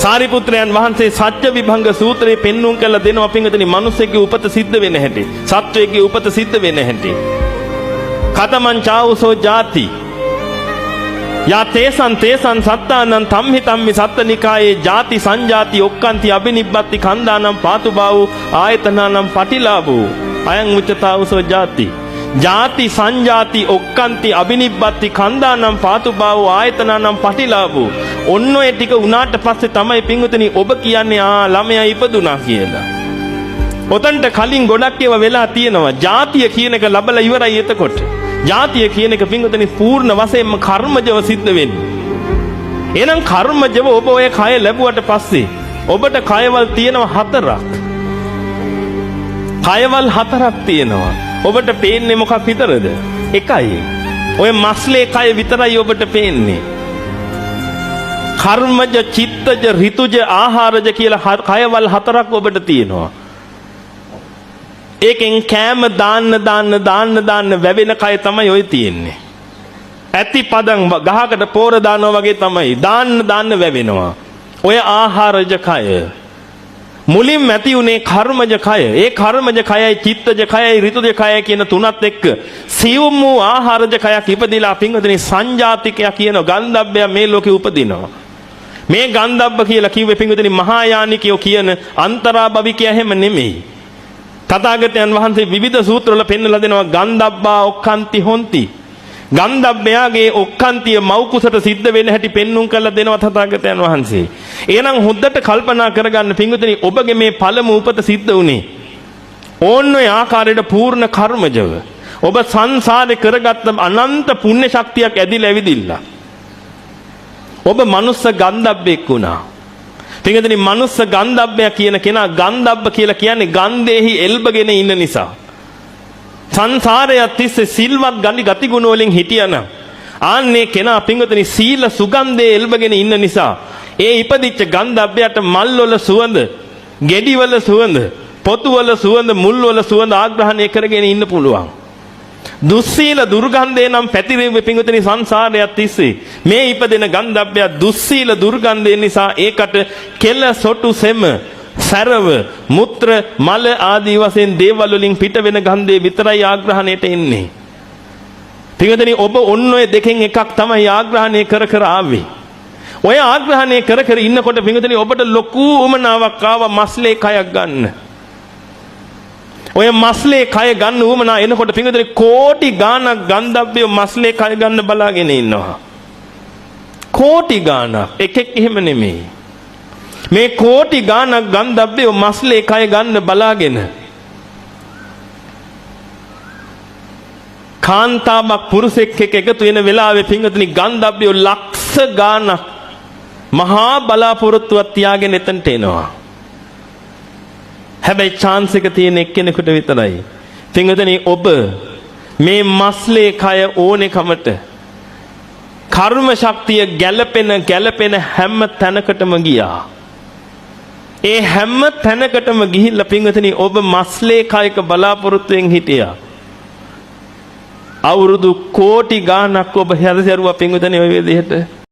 සාරිපුත්‍රයන් වහන්සේ සත්‍ය විභංග සූත්‍රයේ පෙන්වුම් කළ දෙනවා පින්වතුනි මිනිස්සෙක්ගේ උපත සිද්ධ වෙන හැටි. සත්වයේ උපත සිද්ධ වෙන හැටි. කතමං චාවුසෝ ජාති යා තේසං සත්තානං තම්හි තම්මි සත්තනිකායේ ජාති සංජාති ඔක්칸ති අබිනිබ්බති කන්දානම් පාතුබාවු ආයතනානම් පටිලාභෝ අයං උච්චතාවුසෝ ජාති ජාති සංජාති ඔක්칸ති අබිනිබ්බති කන්දානම් පාතුබාවු ආයතනානම් පටිලාභෝ ඔන්න ඔය ටික උනාට පස්සේ තමයි පින්වතුනි ඔබ කියන්නේ ළමයා ඉපදුනා කියලා. ඔතනට කලින් ගොඩක් ඒවා වෙලා තියෙනවා. ජාතිය කියන එක ලබලා ඉවරයි එතකොට. ජාතිය කියන එක පින්වතුනි පූර්ණ වශයෙන්ම කර්මජව සිද්ධ වෙන්නේ. එහෙනම් කර්මජව ඔබ ඔය කය ලැබුවට පස්සේ ඔබට කයවල් තියෙනවා 4ක්. කයවල් 4ක් තියෙනවා. ඔබට පේන්නේ මොකක් විතරද? එකයි. ඔය මස්ලේ කය විතරයි ඔබට පේන්නේ. කර්මජ, චිත්තජ, ඍතුජ, ආහාරජ කියලා කයවල් 4ක් ඔබට තියෙනවා. ඒකෙන් කෑම දාන්න වැවෙන කය තමයි ඔය තියෙන්නේ. ඇති පදන් ගහකට පෝර දානවා වගේ තමයි දාන්න වැවෙනවා. ඔය ආහාරජ කය. මුලින්ම ඇති උනේ කර්මජ කය. ඒ කර්මජ කයයි චිත්තජ කයයි ඍතුජ කයයි කියන තුනත් එක්ක සියුම් වූ ආහාරජ කයක් ඉපදිලා පින්වතුනි සංජාතිකයා කියන ගන්ධබ්බය මේ ලෝකේ උපදිනවා. මේ ගන්ධබ්බ කියලා කිව්වේ පින්වතුනි මහායානිකයෝ කියන අන්තරාභවිකයා හැම නෙමෙයි. තථාගතයන් වහන්සේ විවිධ සූත්‍රවල පෙන්වලා දෙනවා ගන්ධබ්බා ඔක්칸ති හොಂತಿ. ගන්ධබ්බයාගේ ඔක්칸තිය මව් කුසට සිද්ධ වෙන හැටි පෙන්눔 කරලා දෙනවා තථාගතයන් වහන්සේ. එහෙනම් හොඳට කල්පනා කරගන්න පින්වතුනි ඔබගේ මේ පළමු උපත සිද්ධ වුණේ ඕන්න ඔය ආකාරයට පූර්ණ කර්මජව. ඔබ සංසාරේ කරගත්ත අනන්ත පුණ්‍ය ශක්තියක් ඇදිලා ඇවිදිලා. ඔබ මනුස්ස ගන්ධබ්බෙක් වුණා. පින්වතුනි මනුස්ස ගන්ධබ්බය කියන කෙනා ගන්ධබ්බ කියලා කියන්නේ ගන්ධෙහි එල්බගෙන ඉන්න නිසා. සංසාරයේ තිස්සේ සිල්වත් ගතිගුණ වලින් හිටියනම් ආන්නේ කෙනා පින්වතුනි සීල සුගන්ධයේ එල්බගෙන ඉන්න නිසා ඒ ඉපදිච්ච ගන්ධබ්බයට මල් වල සුවඳ, ගෙඩි වල සුවඳ, පොතු වල සුවඳ, මුල් වල සුවඳ ආග්‍රහණය කරගෙන ඉන්න පුළුවන්. දුස්සීල දුර්ගන්ධේ නම් පැතිරෙන්නේ පින්වතුනි සංසාරයක් තිස්සේ. මේ ඉපදෙන ගන්ධබ්බය දුස්සීල දුර්ගන්ධය නිසා ඒකට කෙල සොටු සෙම සරව මුත්‍ර මල ආදී වශයෙන් දේවල් වලින් පිට වෙන ගන්ධේ විතරයි ආග්‍රහණයට එන්නේ. පින්වතුනි ඔබ ඔන්න ඔය දෙකෙන් එකක් තමයි ආග්‍රහණය කර ආවේ. ඔය ආග්‍රහණය කර ඉන්නකොට පින්වතුනි ඔබට ලොකු උමනාවක් ආවා මස්ලේ කයක් ගන්න. ඔය මස්ලේ කය ගන්න උවමනා එනකොට පින්වතුනි කෝටි ගාණක් ගන්ධබ්බය මස්ලේ කය ගන්න බලාගෙන ඉන්නවා. කෝටි ගාණක් එකෙක් එහෙම නෙමෙයි. මේ කෝටි ගාණක් ගන්ධබ්බය මස්ලේ කය ගන්න බලාගෙන කාන්තාවක් පුරුෂෙක් එක්ක එකතු වෙන වෙලාවේ පින්වතුනි ගන්ධබ්බය ලක්ෂ ගාණක් මහා බලාපොරොත්තුවක් තියාගෙන එතනට එනවා. හැබැයි chance එක තියෙන එක්කෙනෙකුට විතරයි. පින්වතුනි ඔබ මේ මස්ලේ කය ඕනෙකමට කර්ම ශක්තිය ගැළපෙන හැම තැනකටම ගියා. ඒ හැම තැනකටම ගිහිල්ලා පින්වතුනි ඔබ මස්ලේ කයක බලාපොරොත්තුෙන් හිටියා. අවුරුදු කෝටි ගාණක් ඔබ හැදසරුවා පින්වතුනි ඔය විදිහට.